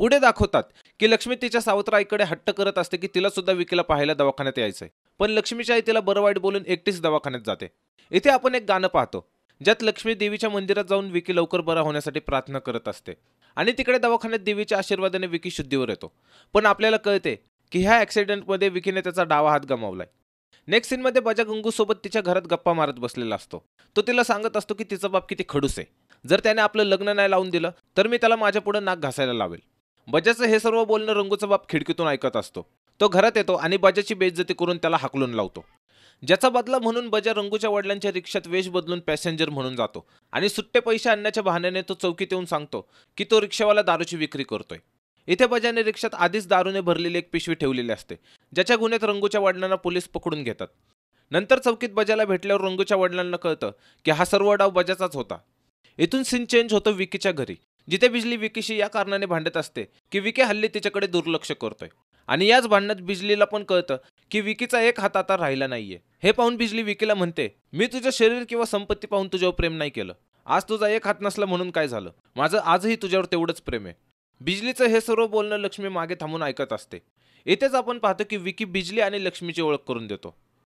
पुढे दाखवतात की लक्ष्मी तिच्या सावत्राईकडे हट्ट करत असते की तिला सुद्धा विकीला पाहायला दवाखान्यात यायचंय, पण लक्ष्मीची आई तिला बरं वाईट बोलून एकटीच दवाखान्यात जाते. इथे आपण एक गाणं पाहतो ज्यात लक्ष्मी देवीच्या मंदिरात जाऊन विकी लवकर बरा होण्यासाठी प्रार्थना करत असते आणि तिकडे दवाखान्यात देवीच्या आशीर्वादाने विकी शुद्धीवर येतो. पण आपल्याला कळते की ह्या ॲक्सिडेंटमध्ये विकीने त्याचा डावा हात गमावलाय. नेक्स्ट सीनमध्ये बजा गंगू सोबत तिच्या घरात गप्पा मारत बसलेला असतो. तो तिला सांगत असतो की तिचा बाप किती खडूस आहे, जर त्याने आपलं लग्न नाही लावून दिलं तर मी त्याला माझ्या पुढे नाक घासायला लावेल. बजाचं हे सर्व बोलणं रंगूचा बाप खिडकीतून ऐकत असतो. तो घरात येतो आणि बजाची बेइज्जती करून त्याला हाकलून लावतो. ज्याचा बदला म्हणून बजा रंगूच्या वडिलांच्या रिक्षात वेश बदलून पॅसेंजर म्हणून जातो आणि सुट्टे पैसे आणण्याच्या बहाण्याने तो चौकीत येऊन सांगतो की तो रिक्षावाला दारूची विक्री करतोय. इथे बजाने रिक्षात आधीच दारूने भरलेली एक पिशवी ठेवलेली असते, ज्याच्या गुन्ह्यात रंगूच्या वडिलांना पोलीस पकडून घेतात. नंतर चौकीत बजाला भेटल्यावर रंगूच्या वडिलांना कळतं की हा सर्व डाव बजाचाच होता. इथून सीन चेंज होतो विकीच्या घरी, जिथे बिजली विकीशी या कारणाने भांडत असते की विकी हल्ली तिच्याकडे दुर्लक्ष करतोय आणि याच भांडणात बिजलीला पण कळतं की विकीचा एक हात आता राहिला नाहीये. हे पाहून बिजली विकीला म्हणते, मी तुझं शरीर किंवा संपत्ती पाहून तुझ्यावर प्रेम नाही केलं. आज तुझा एक हात नसला म्हणून काय झालं, माझं आजही तुझ्यावर तेवढंच प्रेम आहे. बिजलीचं हे सर्व बोलणं लक्ष्मी मागे थांबून ऐकत असते. इथेच आपण पाहतो की विकी बिजली आणि लक्ष्मीची ओळख करून देतो.